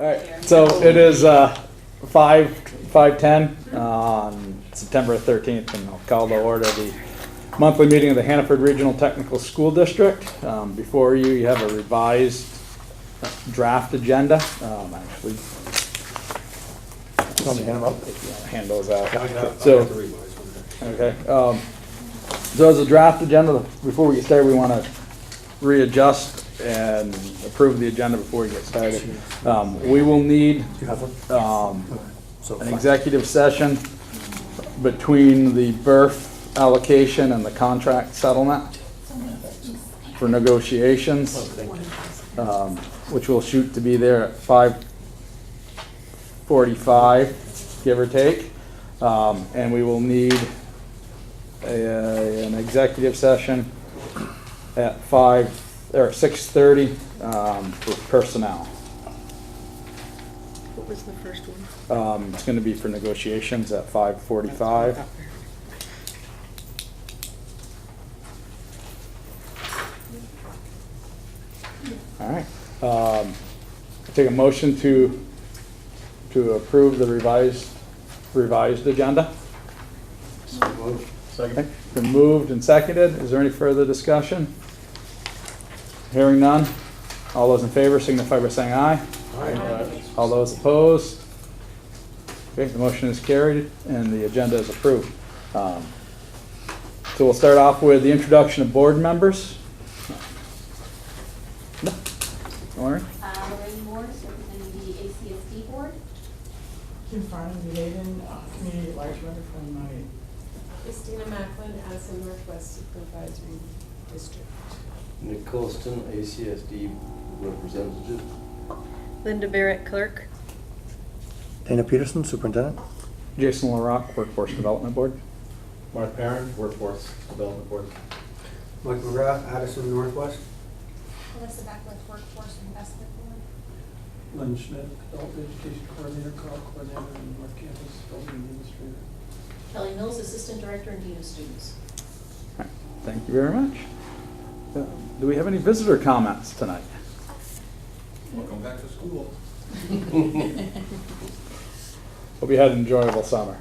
All right, so it is 5:10 on September 13th, and I'll call to order the monthly meeting of the Hannaford Regional Technical School District. Before you, you have a revised draft agenda. Actually, Want me to hand them up? hand those out. So, okay. So as a draft agenda, before we get started, we want to readjust and approve the agenda before we get started. We will need Do you have one? an executive session between the birth allocation and the contract settlement for negotiations, which will shoot to be there at 5:45, give or take. And we will need an executive session at 6:30 for personnel. What was the first one? It's going to be for negotiations at 5:45. All right. Take a motion to approve the revised agenda. Second. Been moved and seconded. Is there any further discussion? Hearing none. All those in favor signify by saying aye. Aye. All those opposed? Okay, the motion is carried and the agenda is approved. So we'll start off with the introduction of board members. Lauren? Lorraine Morris, representing the ACSD board. Kim Farnham, New Haven, community at large member from my Christina Macklin, Addison Northwest Supervisory District. Nick Colston, ACSD representative. Linda Barrett, clerk. Dana Peterson, superintendent. Jason LaRock, Workforce Development Board. Mark Parent, Workforce Development Board. Mike McGrath, Addison Northwest. Melissa Beckwith, Workforce Investment Board. Lynn Schmidt, Adult Education Coordinator, Co-op Coordinator, and North Campus Building Administrator. Kelly Mills, Assistant Director and Dean of Students. All right, thank you very much. Do we have any visitor comments tonight? Welcome back to school. Hope you had an enjoyable summer.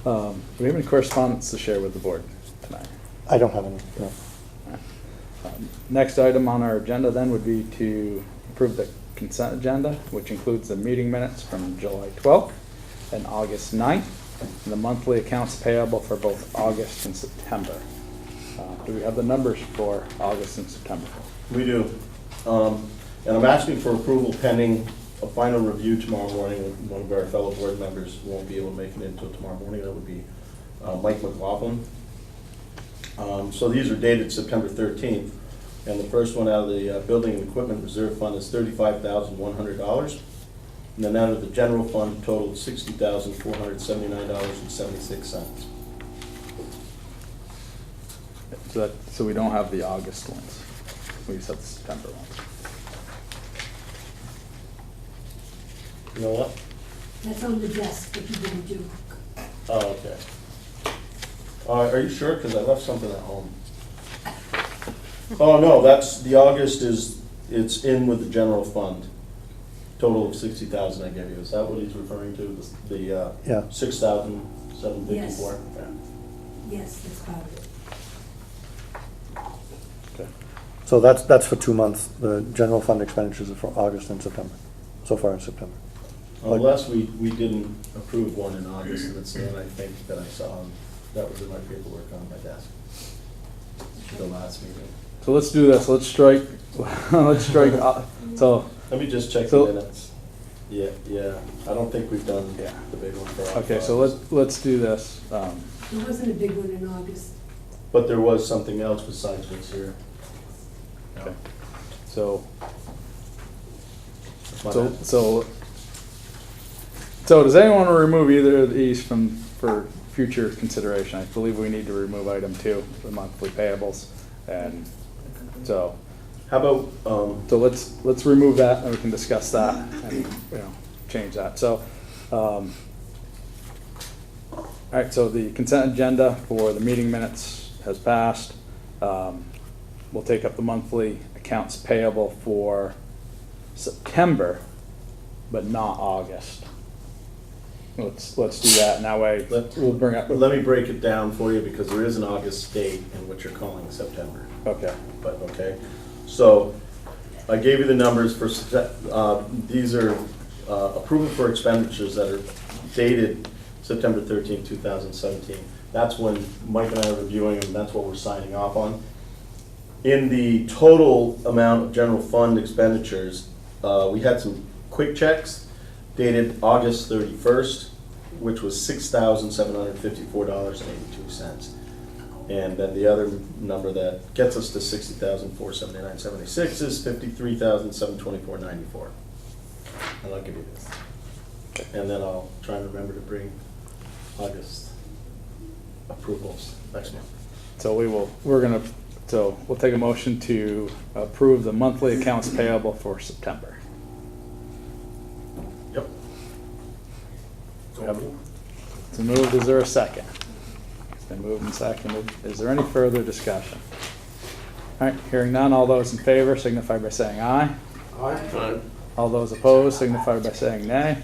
Do we have any correspondence to share with the board tonight? I don't have any, no. Next item on our agenda then would be to approve the consent agenda, which includes the meeting minutes from July 12th and August 9th, and the monthly accounts payable for both August and September. Do we have the numbers for August and September? We do. And I'm asking for approval pending a final review tomorrow morning. One of our fellow board members won't be able to make it until tomorrow morning. That would be Mike McLaughlin. So these are dated September 13th. And the first one out of the Building and Equipment Reserve Fund is $35,100. And then out of the general fund totaled $60,479.76. So we don't have the August ones. We just have the September ones. You know what? That's on the desk, but you didn't do. Oh, okay. Are you sure? Because I left something at home. Oh, no, that's, the August it's in with the general fund. Total of 60,000 I gave you. Is that what he's referring to? The Yeah. 6,754? Yes. Yes, that's part of it. Okay. So that's for 2 months. The general fund expenditures are for August and September, so far in September. Unless we didn't approve one in August, and it's the one I think that I saw, and that was in my paperwork on my desk. The last meeting. So let's do this. Let's strike. So Let me just check So- the minutes. Yeah, I don't think we've done Yeah. the big one for okay. August. So let's do this. There wasn't a big one in August. But there was something else besides what's here. Okay. So My so bad. so so does anyone want to remove either of these for future consideration? I believe we need to remove item 2, the monthly payables, and so. How about, So let's remove that and we can discuss that and, change that. So, all right, so the consent agenda for the meeting minutes has passed. We'll take up the monthly accounts payable for September, but not August. Let's do that, and that way we'll bring up. Let me break it down for you, because there is an August date in what you're calling September. Okay. But, okay, so I gave you the numbers for, these are approval for expenditures that are dated September 13, 2017. That's when Mike and I are reviewing them, that's what we're signing off on. In the total amount of general fund expenditures, we had some quick checks dated August 31st, which was $6,754.82. And then the other number that gets us to $60,479.76 is $53,724.94. And I'll give you this. And then I'll try and remember to bring August approvals next month. So we'll take a motion to approve the monthly accounts payable for September. Yep. It's moved. Is there a second? It's been moved and seconded. Is there any further discussion? All right, hearing none, all those in favor signify by saying aye. Aye. All those opposed signify by saying nay.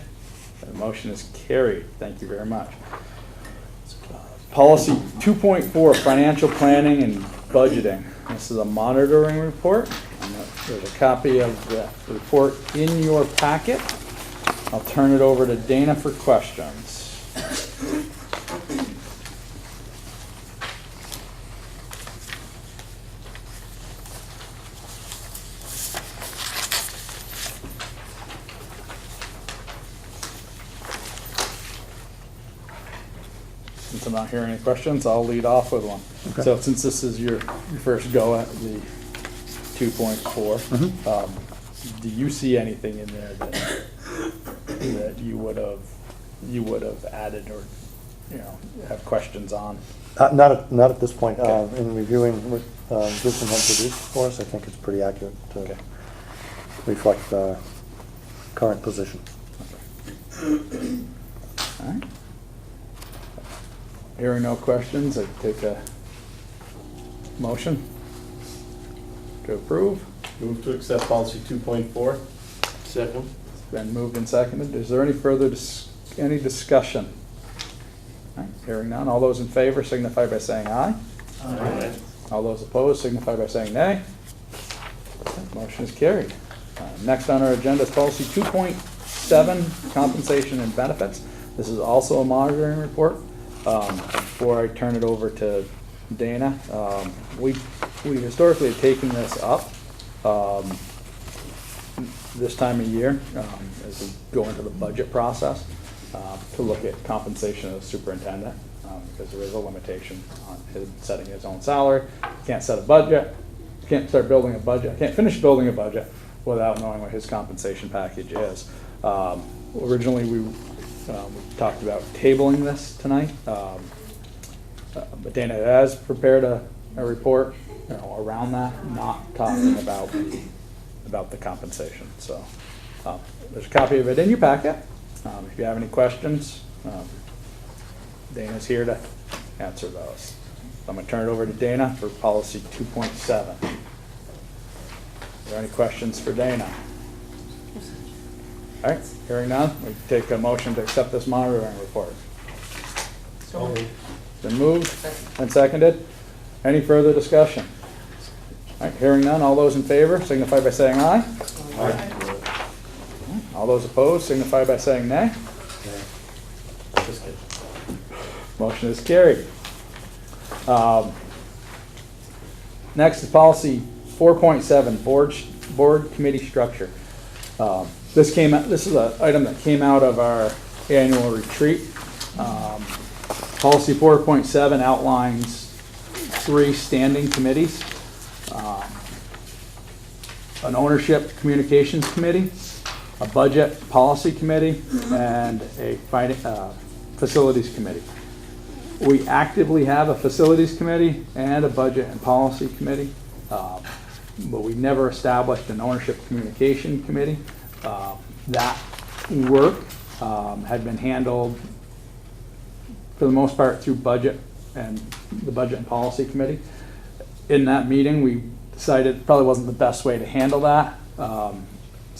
The motion is carried. Thank you very much. Policy 2.4, financial planning and budgeting. This is a monitoring report. And there's a copy of the report in your packet. I'll turn it over to Dana for questions. Since I'm not hearing any questions, I'll lead off with one. Okay. So since this is your first go at the 2.4, do you see anything in there that you would have added or have questions on? Not at this point. In reviewing what Gibson had produced for us, I think it's pretty accurate to reflect the current position. All right. Hearing no questions, I take a motion to approve. Move to accept policy 2.4. Second. It's been moved and seconded. Is there any further any discussion? All right, hearing none. All those in favor signify by saying aye. Aye. All those opposed signify by saying nay. Motion is carried. Next on our agenda is policy 2.7, compensation and benefits. This is also a monitoring report. Before I turn it over to Dana, we historically have taken this up this time of year as we go into the budget process to look at compensation of the superintendent because there is a limitation on his setting his own salary. Can't set a budget, can't start building a budget, can't finish building a budget without knowing what his compensation package is. Originally, we talked about tabling this tonight, but Dana has prepared a report around that, not talking about the compensation. So there's a copy of it in your packet. If you have any questions, Dana's here to answer those. I'm going to turn it over to Dana for policy 2.7. Are there any questions for Dana? All right, hearing none, we take a motion to accept this monitoring report. So moved. Been moved and seconded. Any further discussion? All right, hearing none, all those in favor signify by saying aye. Aye. All those opposed signify by saying nay. Just kidding. Motion is carried. Next is policy 4.7, board committee structure. This is an item that came out of our annual retreat. Policy 4.7 outlines 3 standing committees. An ownership communications committee, a budget policy committee, and a facilities committee. We actively have a facilities committee and a budget and policy committee, but we never established an ownership communication committee. That work had been handled for the most part through budget and the budget and policy committee. In that meeting, we decided it probably wasn't the best way to handle that.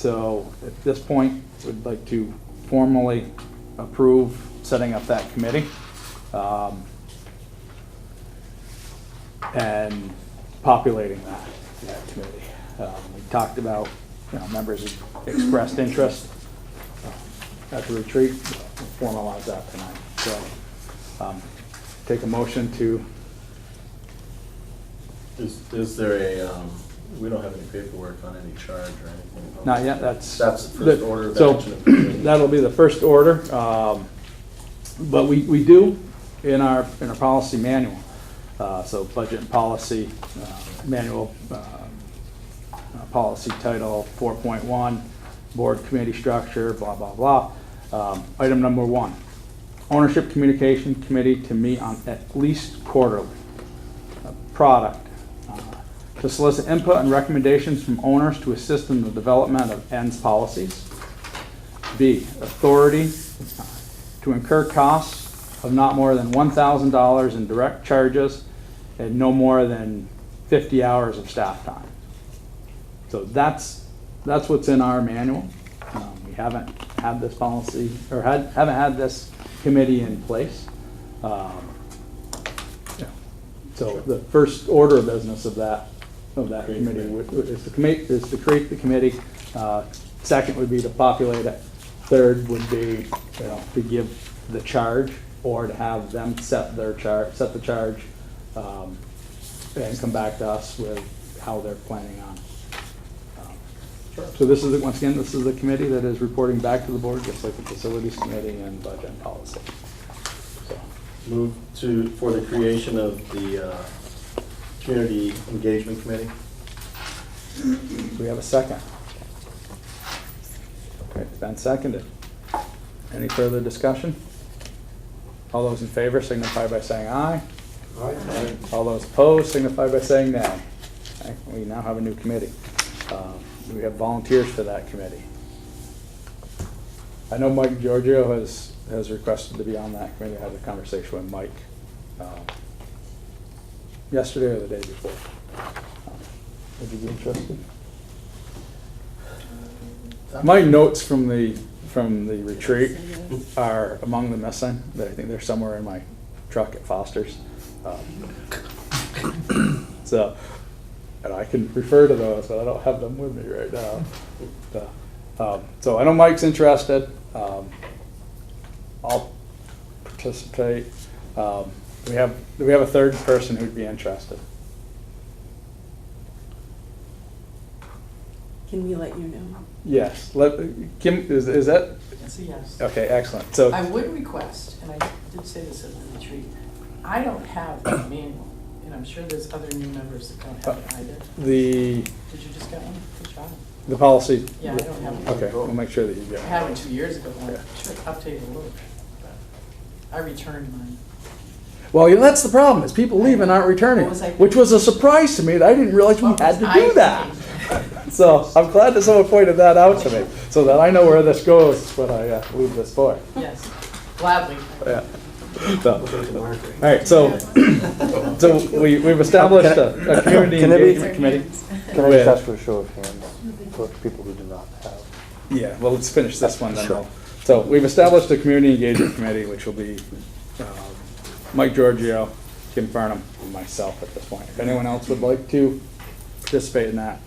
So at this point, we'd like to formally approve setting up that committee. And populating that committee. We talked about, members who expressed interest at the retreat. We'll formalize that tonight. So, take a motion to, Is there a, we don't have any paperwork on any charge or anything? not yet, that's. That's the first order of So, action. that'll be the first order. But we do in our policy manual. So budget and policy manual, policy title 4.1, board committee structure, blah, blah, blah. Item number 1, ownership communication committee to meet on at least quarterly. Product, to solicit input and recommendations from owners to assist in the development of ends policies. B, authority to incur costs of not more than $1,000 in direct charges and no more than 50 hours of staff time. So that's what's in our manual. We haven't had this policy, or haven't had this committee in place. So the first order of business of that committee is to create the committee. Second would be to populate it. Third would be, to give the charge, or to have them set the charge, and come back to us with how they're planning on. So this is, once again, this is a committee that is reporting back to the board, just like the facilities committee and budget and policy. So, Move for the creation of the community engagement committee. do we have a second? Okay, it's been seconded. Any further discussion? All those in favor signify by saying aye. Aye. All those opposed signify by saying nay. Okay, we now have a new committee. We have volunteers for that committee. I know Mike Giorgio has requested to be on that committee. I had a conversation with Mike yesterday or the day before. Would you be interested? My notes from the retreat are among the missing. I think they're somewhere in my truck at Foster's. So, and I can refer to those, but I don't have them with me right now. So I know Mike's interested. I'll participate. Do we have a third person who'd be interested? Can we let you know? Yes. Kim, is that? That's a yes. Okay, excellent. So I would request, and I did say this at the retreat, I don't have the manual, and I'm sure there's other new members that don't have it either. the Did you just get one? Good job. policy. Yeah, I don't have it. Okay, we'll make sure that you get I it. had one 2 years ago, and Yeah. I should update a little bit. But I returned mine. Well, that's the problem, is people leave and aren't returning, What was I which was a surprise to me, that I didn't realize we had to do that. So I'm glad that someone pointed that out to me, so that I know where this goes when I leave this board. Yes, gladly. Yeah. So, We'll take the marker. all right, so we've established a community Can it be- engagement committee. Can I just ask for a show of hands for people who do not have? Yeah, well, let's finish this one then. Sure. So we've established a community engagement committee, which will be Mike Giorgio, Kim Farnham, and myself at this point. If anyone else would like to participate in that,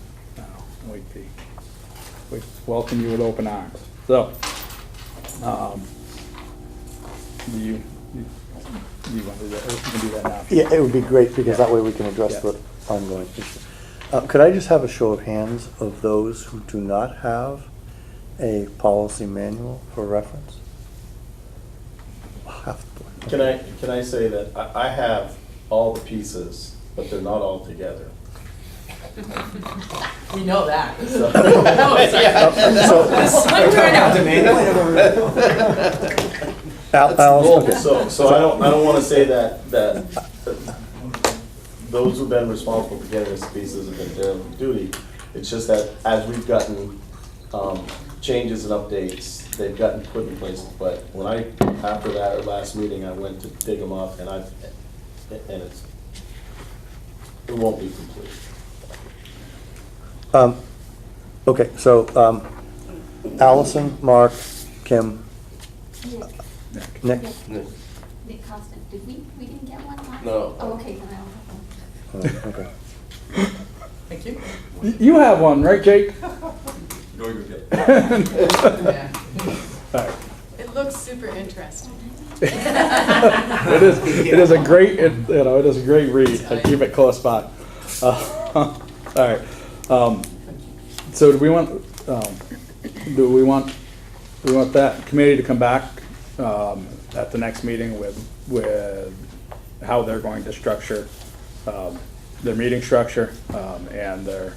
we welcome you with open arms. So, do you want to do that, or you can do that now? Yeah, it would be great, because that way we can address Yeah. the ongoing issue. Could I just have a show of hands of those who do not have a policy manual for reference? Half the board. Can I say that I have all the pieces, but they're not all together. We know that. So- I'm trying out to Okay. So I don't want to say that those who've been responsible for getting us pieces have been doing duty. It's just that as we've gotten changes and updates, they've gotten put in place. But when after that last meeting, I went to dig them up, and it won't be complete. Okay, so Allison, Mark, Kim, Nick. Nick. Nick Constant, did we didn't get one last? No. Oh, okay, then I don't have one. Okay. Thank you. You have one, right, Jake? Yeah. All right. It looks super interesting. It is a great, it is a great read. I keep it close by. All right. So do we want that committee to come back at the next meeting with how they're going to structure their meeting structure and their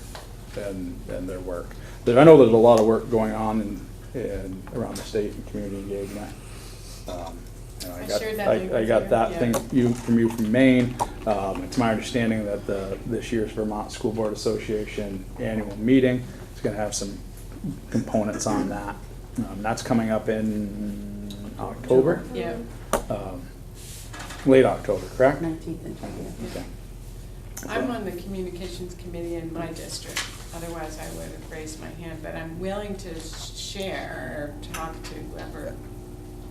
work? I know there's a lot of work going on in around the state and community engagement. I shared that link I with got you, that yeah. thing from Maine. It's my understanding that this year's Vermont School Board Association annual meeting is going to have some components on that. That's coming up in October, Yeah. late October, correct? 19th and 20th. Okay. I'm on the communications committee in my district, otherwise I would have raised my hand, but I'm willing to share, or talk to whoever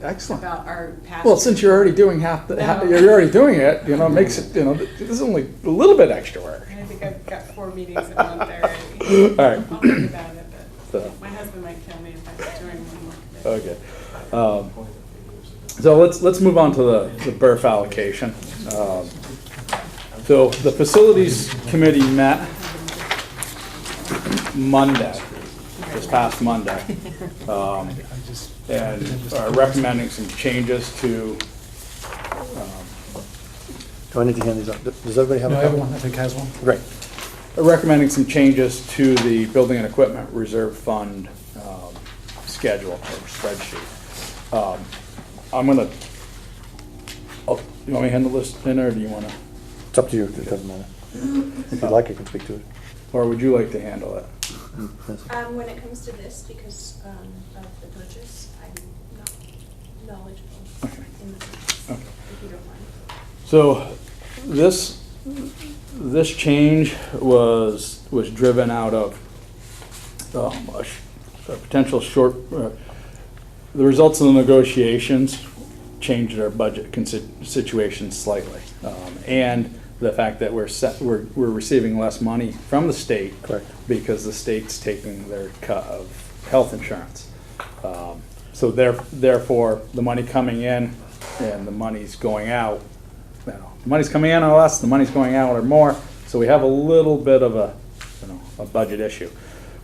Excellent. about our past. Well, since you're already doing you're already doing it, it makes it, this is only a little bit extra work. I think I've got 4 meetings a month already. All right. I'll think about it, So- but my husband might kill me if I join one more committee. Okay. So let's move on to the BRF allocation. So the facilities committee met Monday, this past Monday, and are recommending some changes to. Do I need to hand these out? Does everybody have? No, a copy? everyone, I think, has one. Great. Recommending some changes to the building and equipment reserve fund schedule or spreadsheet. I'm gonna. You want me to handle this, or do you want to? It's up to you. It doesn't matter. If you'd like, I can speak to it. Or would you like to handle it? Yes. When it comes to this, because of the purchase, I'm not knowledgeable Okay. in the purchase, Okay. if you don't mind. So this change was driven out of a potential short. The results of the negotiations changed our budget situation slightly, and the fact that we're receiving less money from the state. Correct. Because the state's taking their cut of health insurance. So therefore, the money coming in and the money's going out, the money's coming in or less, the money's going out or more. So we have a little bit of a budget issue.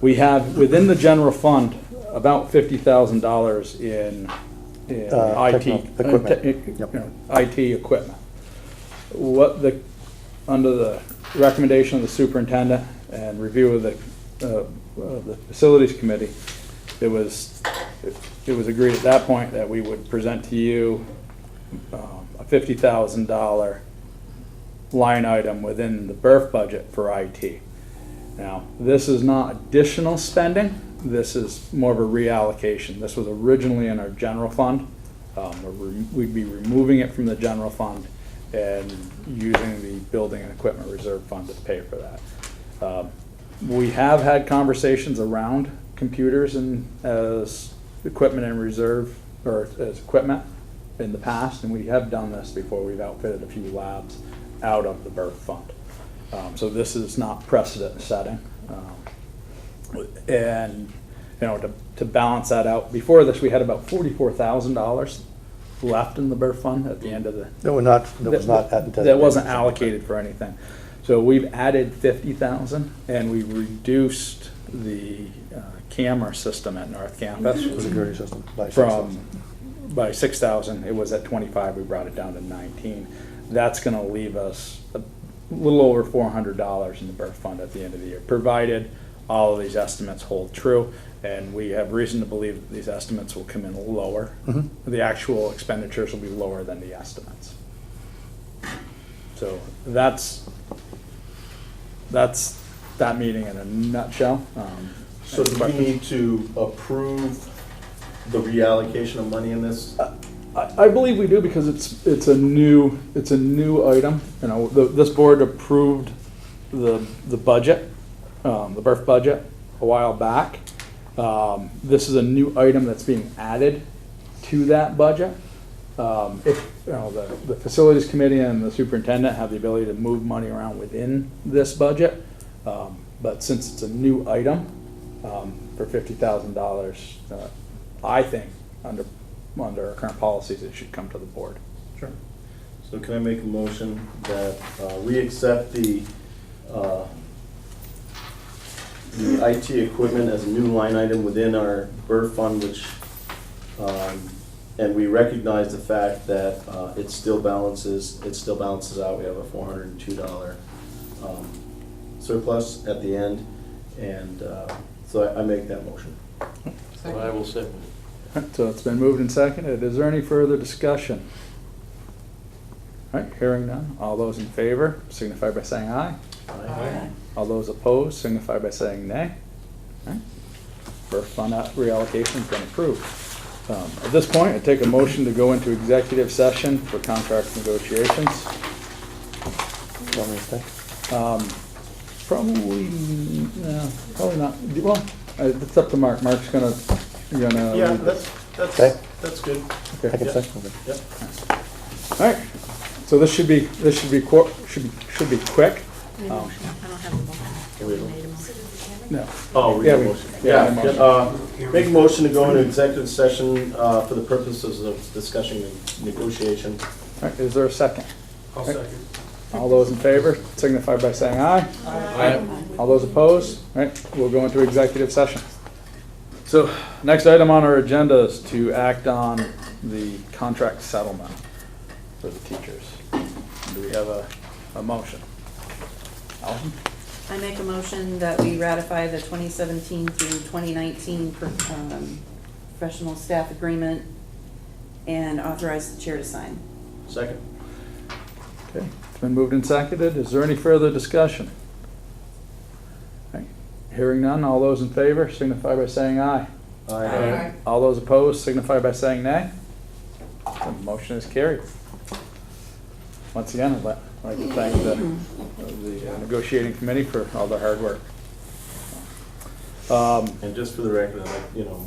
We have within the general fund about $50,000 in IT equipment. IT equipment. Under the recommendation of the superintendent and review of the facilities committee, it was agreed at that point that we would present to you a $50,000 line item within the BRF budget for IT. Now, this is not additional spending. This is more of a reallocation. This was originally in our general fund. We'd be removing it from the general fund and using the building and equipment reserve fund to pay for that. We have had conversations around computers and as equipment in reserve, or as equipment in the past, and we have done this before. We've outfitted a few labs out of the BRF fund. So this is not precedent setting. And to balance that out, before this we had about $44,000 left in the BRF fund at the end of the. That was not at the That wasn't allocated for anything. So we've added 50,000 and we reduced the camera system at North Campus Security system. by 6,000. It was at 25. We brought it down to 19. That's going to leave us a little over $400 in the BRF fund at the end of the year, provided all of these estimates hold true. And we have reason to believe that these estimates will come in lower. Mm-hmm. The actual expenditures will be lower than the estimates. So that's that meeting in a nutshell. So do we need to approve the reallocation of money in this? I believe we do because it's a new item. This board approved the budget, the BRF budget, a while back, This is a new item that's being added to that budget. If, the facilities committee and the superintendent have the ability to move money around within this budget. But since it's a new item, for $50,000, I think under our current policies, it should come to the board. Sure. So can I make a motion that we accept the IT equipment as a new line item within our BERF fund, which, and we recognize the fact that it still balances out. We have a $402 surplus at the end, and so I make that motion. I will second it. So it's been moved and seconded. Is there any further discussion? All right, hearing none. All those in favor signify by saying aye. Aye. All those opposed signify by saying nay. All right. BERF fund reallocation's been approved. At this point, I take a motion to go into executive session for contract negotiations. Want me to stay? Probably not. Well, it's up to Mark. Mark's gonna. Yeah, Okay. that's good. I can Yeah. stay? Okay. Yep. All right. So this should be quick. I don't have the motion. We don't. Made a motion. No. Oh, we Yeah, have a we- motion. yeah, Yeah, make a motion to go into executive session for the purposes of discussing negotiation. All right. Is there a second? I'll second. All those in favor signify by saying aye. Aye. All those opposed? All right. We'll go into executive session. So next item on our agenda is to act on the contract settlement for the teachers. Do we have a motion? Allison? I make a motion that we ratify the 2017 through 2019 professional staff agreement and authorize the chair to sign. Second. Okay, it's been moved and seconded. Is there any further discussion? All right. Hearing none, all those in favor signify by saying aye. Aye. All those opposed signify by saying nay. The motion is carried. Once again, I'd like to thank the negotiating committee for all their hard work. And just for the record,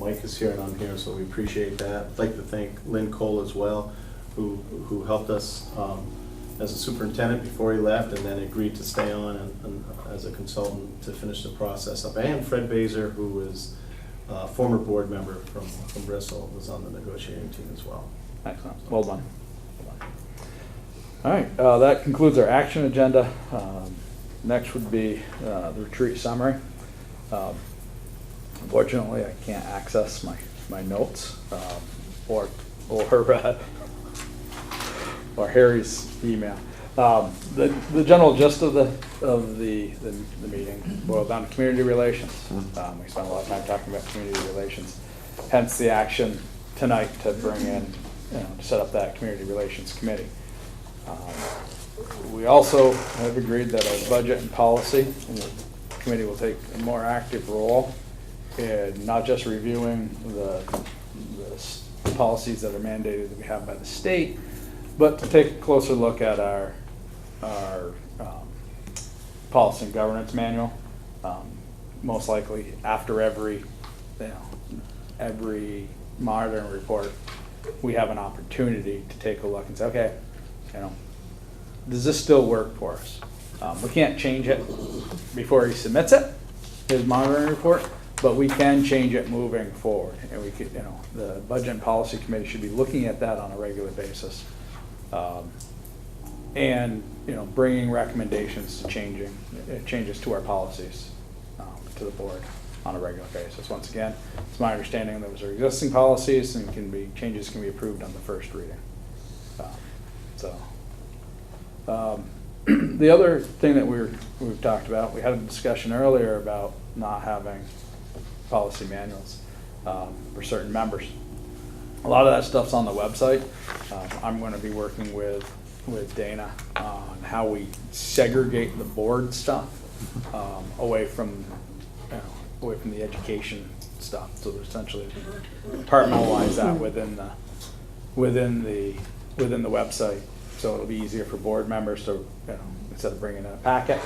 Mike is here and I'm here, so we appreciate that. I'd like to thank Lynn Cole as well, who helped us as a superintendent before he left and then agreed to stay on and as a consultant to finish the process up. And Fred Baser, who is a former board member from Bristol, was on the negotiating team as well. Excellent, well done. All right, that concludes our action agenda. Next would be the retreat summary. Unfortunately, I can't access my notes or Harry's email. The general gist of the meeting boiled down to community relations. We spent a lot of time talking about community relations, hence the action tonight to bring in, to set up that community relations committee. We also have agreed that our budget and policy committee will take a more active role in not just reviewing the policies that are mandated that we have by the state, but to take a closer look at our policy and governance manual. Most likely after every monitoring report, we have an opportunity to take a look and say, okay, does this still work for us? We can't change it before he submits it, his monitoring report, but we can change it moving forward. And we could, the budget and policy committee should be looking at that on a regular basis. And, bringing recommendations to changes to our policies to the board on a regular basis. Once again, it's my understanding those are existing policies and changes can be approved on the first reading. The other thing that we've talked about, we had a discussion earlier about not having policy manuals for certain members. A lot of that stuff's on the website. I'm going to be working with Dana on how we segregate the board stuff away from the education stuff. So essentially compartmentalize that within the website. So it'll be easier for board members to, instead of bringing in a packet,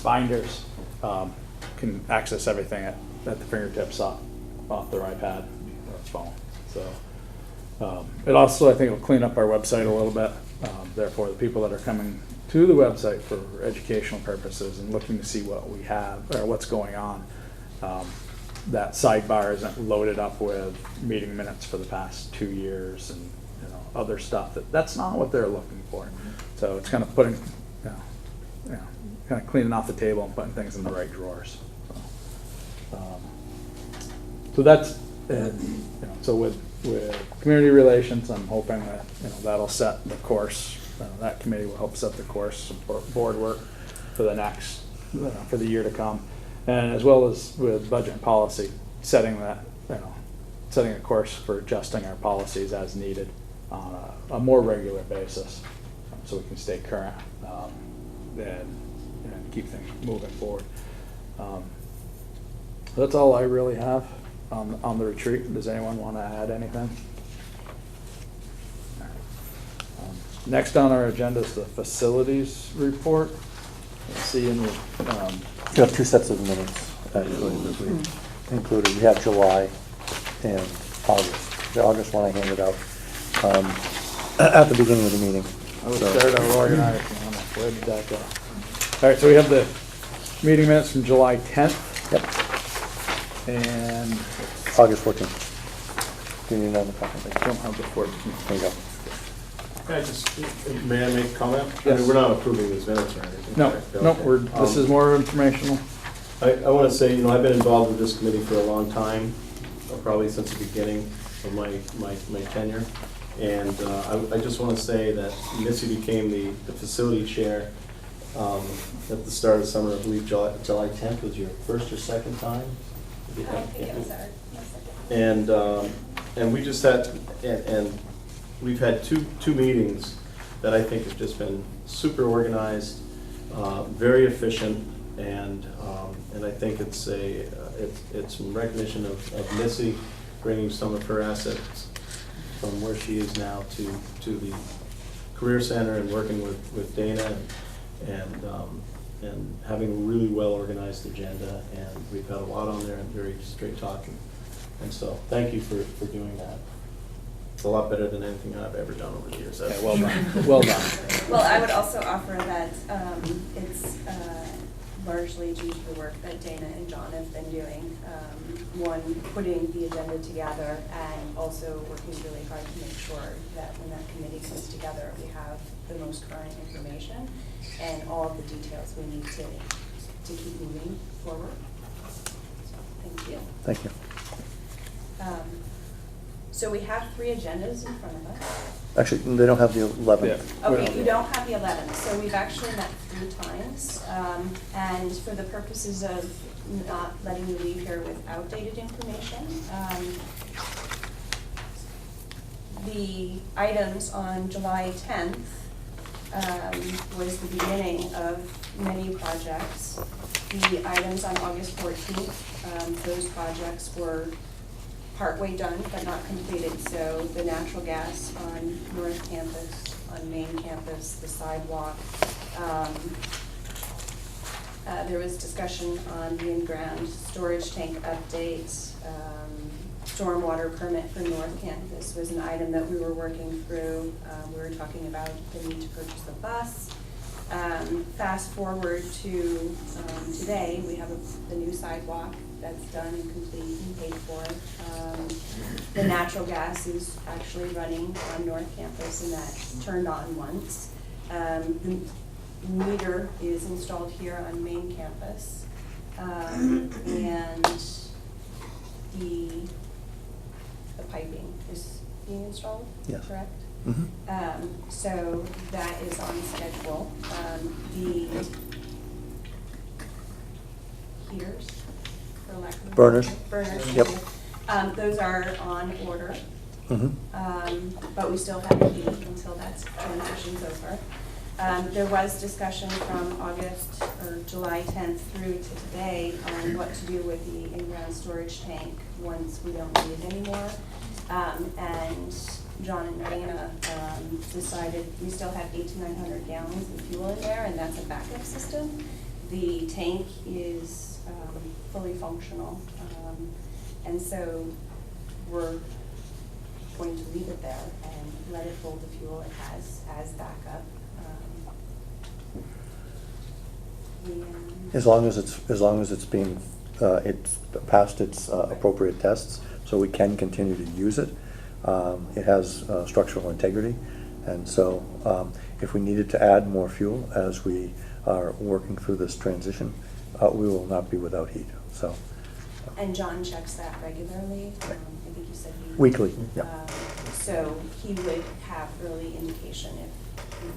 binders, can access everything at the fingertips off their iPad or phone. So it also, I think, will clean up our website a little bit. Therefore, the people that are coming to the website for educational purposes and looking to see what we have or what's going on, that sidebar isn't loaded up with meeting minutes for the past 2 years and other stuff that's not what they're looking for. So it's kind of putting, kind of cleaning off the table and putting things in the right drawers. So that's so with community relations, I'm hoping that that'll set the course. That committee will help set the course for board work for the next for the year to come, and as well as with budget and policy, setting that setting a course for adjusting our policies as needed on a more regular basis, so we can stay current and keep things moving forward. That's all I really have on the retreat. Does anyone want to add anything? Next on our agenda is the facilities report. Let's see in the We have 2 sets of minutes, actually, that we included. We have July and August. The August one I handed out at the beginning of the meeting. I would So- start our organizing. Where did that go? All right, so we have the meeting minutes from July 10th Yep, and August 14th. Do you need another copy? I don't have the 14th. There you go. May I make a comment? I Yes. mean, we're not approving these minutes or anything. No, correct? no, Okay. this is more informational. I want to say, I've been involved with this committee for a long time, probably since the beginning of my tenure. And I just want to say that Missy became the facility chair at the start of summer. I believe July 10th was your first or second time? I think it was our second. And we just had, and we've had two meetings that I think have just been super organized, very efficient, and I think it's some recognition of Missy bringing some of her assets from where she is now to the Career Center and working with Dana and having a really well-organized agenda, and we've got a lot on there and very straight talking. And so, thank you for doing that. It's a lot better than anything I've ever done over the years. Yeah, well done, well done. Well, I would also offer that it's largely due to the work that Dana and John have been doing. One, putting the agenda together, and also working really hard to make sure that when that committee comes together, we have the most current information and all of the details we need to keep moving forward. So, thank you. Thank you. So we have 3 agendas in front of us. Actually, they don't have the 11th. Yeah. Okay, you don't have the 11th, so we've actually met 3 times. And for the purposes of not letting you leave here with outdated information, the items on July 10th was the beginning of many projects. The items on August 14th, those projects were partway done, but not completed. So the natural gas on North Campus, on Main Campus, the sidewalk. There was discussion on the in-ground storage tank updates. Stormwater permit for North Campus was an item that we were working through. We were talking about the need to purchase a bus. Fast forward to today, we have the new sidewalk that's done and complete and paid for. The natural gas is actually running on North Campus, and that turned on once. The meter is installed here on Main Campus. And the piping is being installed, Yes. correct? Mhm. So that is on schedule. The heaters, for lack of a Burners. Burners. Yep. Those are on order, Mhm. but we still have to heat until that transition's over. There was discussion from August or July 10th through to today on what to do with the in-ground storage tank once we don't need it anymore. And John and Dana decided we still have 800 to 900 gallons of fuel in there, and that's a backup system. The tank is fully functional. And so we're going to leave it there and let it hold the fuel it has as backup. And As long as it's being, it's passed its appropriate tests, so we can continue to use it. It has structural integrity, and so if we needed to add more fuel as we are working through this transition, we will not be without heat, so. And John checks that regularly. I think you said he. Weekly, yeah. So he would have early indication if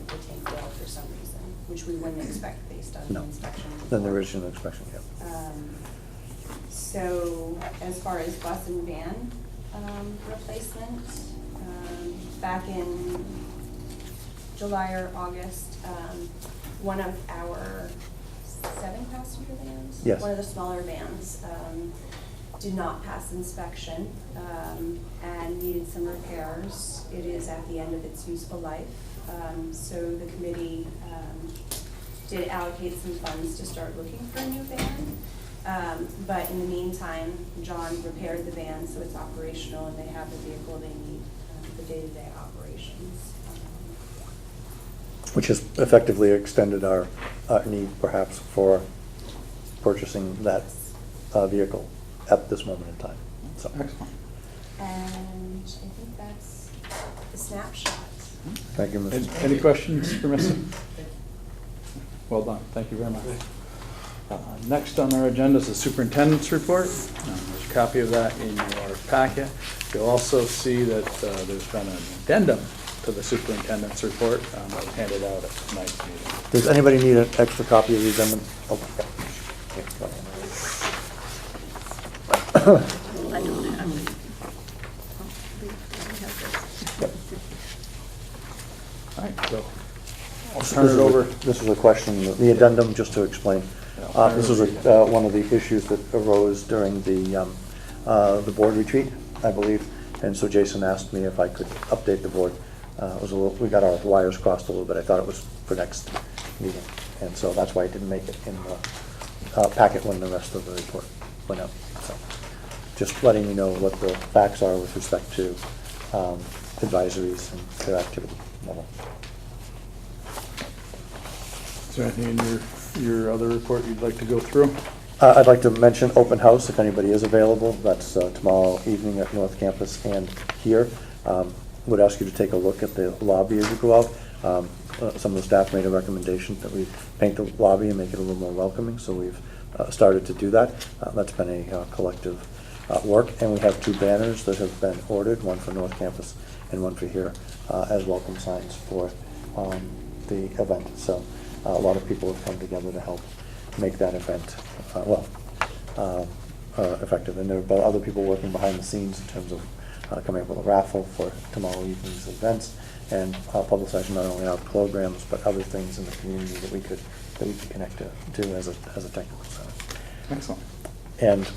the tank failed for some reason, which we wouldn't expect based on the No. inspection. Then the report. original inspection, yeah. So as far as bus and van replacement, back in July or August, one of our 7-passenger vans, Yes. one of the smaller vans, did not pass inspection and needed some repairs. It is at the end of its useful life. So the committee did allocate some funds to start looking for a new van. But in the meantime, John repaired the van so it's operational and they have the vehicle they need for day-to-day operations. Which has effectively extended our need perhaps for purchasing that vehicle at this moment in time, so. Excellent. And I think that's the snapshot. Thank you, Mr. Any questions for Missy? Well done, thank you very much. Next on our agenda is the Superintendent's Report. There's a copy of that in your packet. You'll also see that there's been an addendum to the Superintendent's Report that was handed out at tonight's meeting. Does anybody need an extra copy of the addendum? Oh, yeah. Yeah, go ahead. I don't have it. Yep. All right, so I'll turn it over. This is a question, the addendum, just to explain. This was one of the issues that arose during the board retreat, I believe. And so Jason asked me if I could update the board. It was a little, we got our wires crossed a little bit. I thought it was for next meeting. And so that's why I didn't make it in the packet when the rest of the report went out. So just letting you know what the facts are with respect to advisories and their activity level. Is there anything in your other report you'd like to go through? I'd like to mention open house, if anybody is available. That's tomorrow evening at North Campus and here. Would ask you to take a look at the lobby as you go out. Some of the staff made a recommendation that we paint the lobby and make it a little more welcoming, so we've started to do that. That's been a collective work, and we have 2 banners that have been ordered, one for North Campus and one for here, as welcome signs for the event. So a lot of people have come together to help make that event effective. And there are other people working behind the scenes in terms of coming up with a raffle for tomorrow evening's events and publicizing not only our programs but other things in the community that we could connect to as a technical center. Excellent. And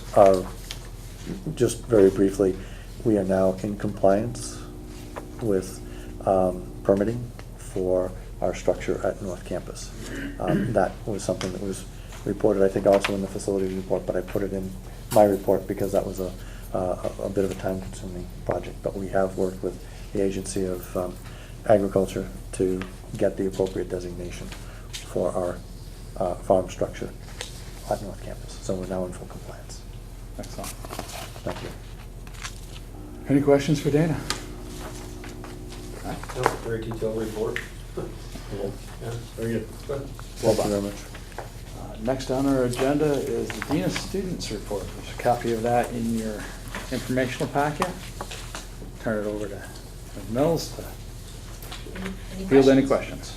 just very briefly, we are now in compliance with permitting for our structure at North Campus. That was something that was reported, I think, also in the facilities report, but I put it in my report because that was a bit of a time-consuming project. But we have worked with the Agency of Agriculture to get the appropriate designation for our farm structure at North Campus. So we're now in full compliance. Excellent. Thank you. Any questions for Dana? That's a very detailed report. Cool. Yeah. Very good. Well Thank you done. very much. Next on our agenda is the Dean of Students Report. There's a copy of that in your informational packet. Turn it over to Ms. Mills to field any questions.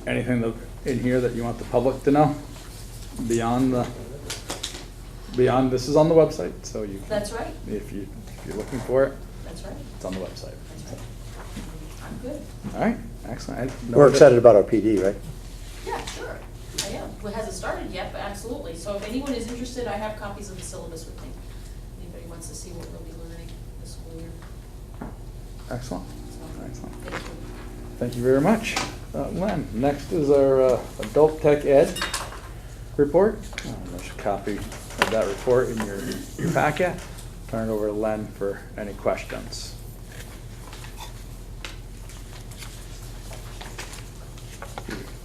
Anything in here that you want the public to know? Beyond, this is on the website, so you can. That's right. If you're looking for it, That's right. it's on the website. That's right. I'm good. All right, excellent. We're excited about our PD, right? Yeah, sure. I am. Well, it hasn't started yet, but absolutely. So if anyone is interested, I have copies of the syllabus with me. Anybody wants to see what we'll be learning this school year. Excellent, So, excellent. thank you. Thank you very much. Len, next is our adult tech ed report. There's a copy of that report in your packet. Turn it over to Len for any questions.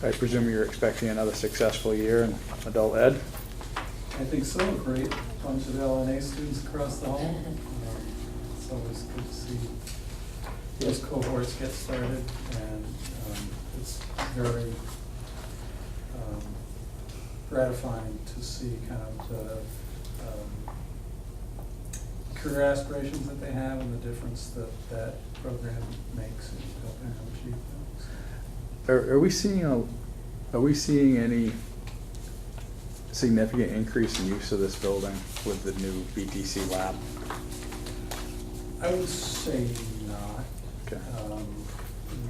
I presume you're expecting another successful year in adult ed? I think so, great bunch of LNA students across the hall. It's always good to see those cohorts get started, and it's very gratifying to see kind of the career aspirations that they have and the difference that that program makes in helping them achieve things. Are we seeing any significant increase in use of this building with the new BTC lab? I would say not. Okay.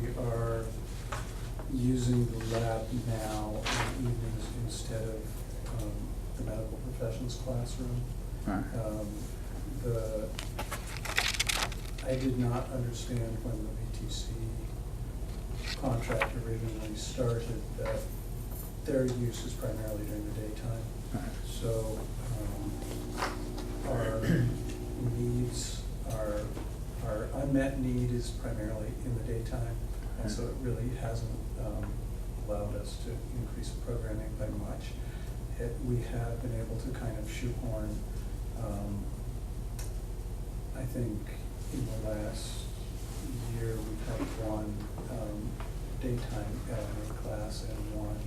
We are using the lab now in evenings instead of the medical professions classroom. All right. I did not understand when the VTC contract originally started that their use is primarily during the daytime. All right. So our needs, our unmet need is primarily in the daytime, and so it really hasn't allowed us to increase the programming by much. We have been able to kind of shoehorn, I think in the last year, we've had one daytime LMA class and one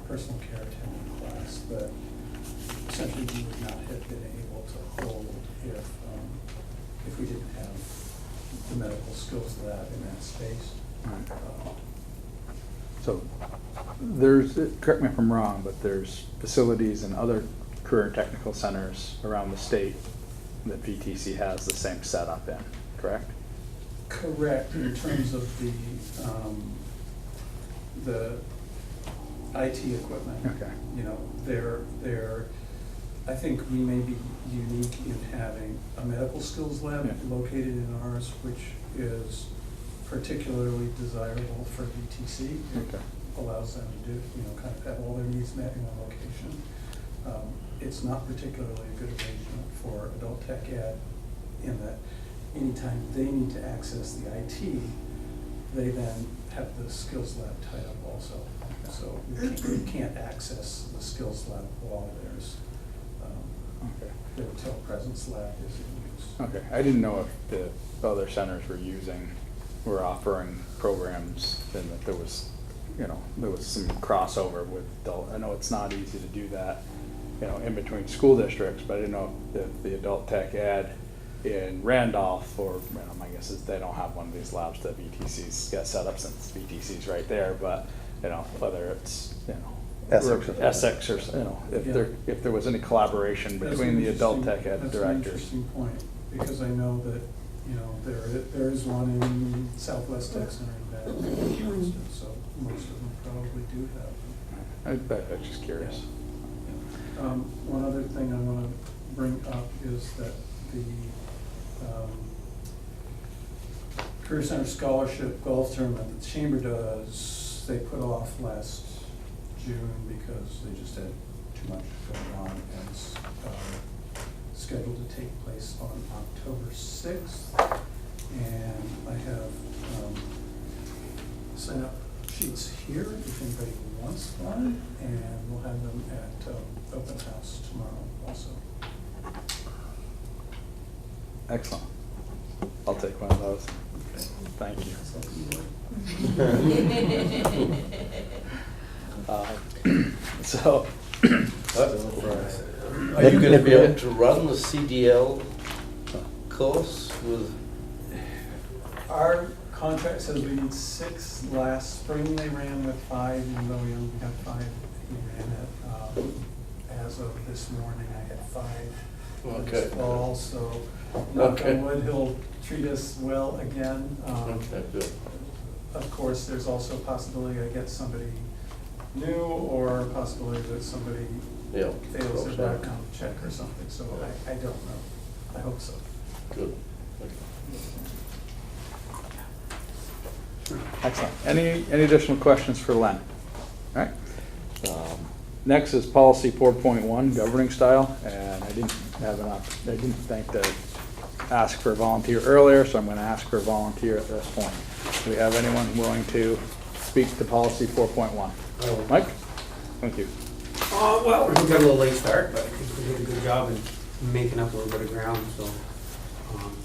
personal care attendant class that essentially we would not have been able to hold if we didn't have the medical skills lab in that space. Right. So there's, correct me if I'm wrong, but there's facilities and other career and technical centers around the state that VTC has the same setup in, correct? Correct, in terms of the IT equipment. Okay. You know, they're, I think we may be unique in having a medical skills lab Yeah. located in ours, which is particularly desirable for VTC. Okay. It allows them to do, you know, kind of have all their needs met in one location. It's not particularly a good arrangement for adult tech ed in that anytime they need to access the IT, they then have the skills lab tied up also. So you can't access the skills lab while there's, Okay. the telepresence lab is in use. Okay, I didn't know if the other centers were offering programs and that there was, there was some crossover with adult. I know it's not easy to do that, in between school districts, but I didn't know if the adult tech ed in Randolph, or, my guess is they don't have one of these labs that VTC's got set up since VTC's right there, but, whether it's, Essex or, if there was any collaboration That's between an the adult interesting- tech ed That's an directors. interesting point, because I know that, there is one in Southwest Tech Center in Baton Rouge, for instance, so most of them probably do have them. I'm just curious. One other thing I want to bring up is that the Career Center Scholarship Golf Tournament that the Chamber does, they put off last June because they just had too much going on, and it's scheduled to take place on October 6th. And I have sign-up sheets here if anybody wants one, and we'll have them at open house tomorrow also. Excellent. I'll take one of those. Thank you. So, Are you gonna be able to run the CDL course with? Our contract says we need 6. Last spring they ran with 5, even though we only had 5. We ran it, as of this morning, I had 5 Okay. this fall, so knock Okay. on wood, he'll treat us well again. Okay, good. Of course, there's also a possibility I get somebody new, or a possibility that somebody Yeah. fails their background check or something, so I don't know. I hope so. Good. Excellent. Any additional questions for Len? All right. Next is policy 4.1, governing style, and I didn't think to ask for a volunteer earlier, so I'm going to ask for a volunteer at this point. Do we have anyone willing to speak to policy 4.1? Mike? Thank you. Well, we got a little late start, but I think we did a good job in making up a little bit of ground, so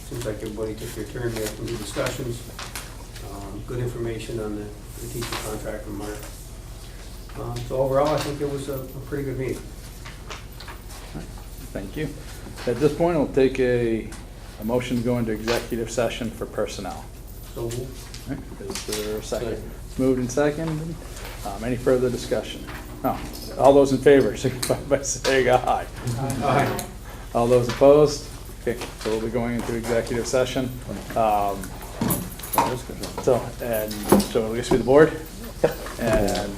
seems like everybody took their turn there, some good discussions, good information on the teacher contract from Mark. So overall, I think it was a pretty good meeting. Thank you. At this point, I'll take a motion to go into executive session for personnel. So All right, is there a second? Moved and seconded. Any further discussion? No. All those in favor, signify by saying aye. Aye. All those opposed? Okay, so we'll be going into executive session. So I guess we the board? And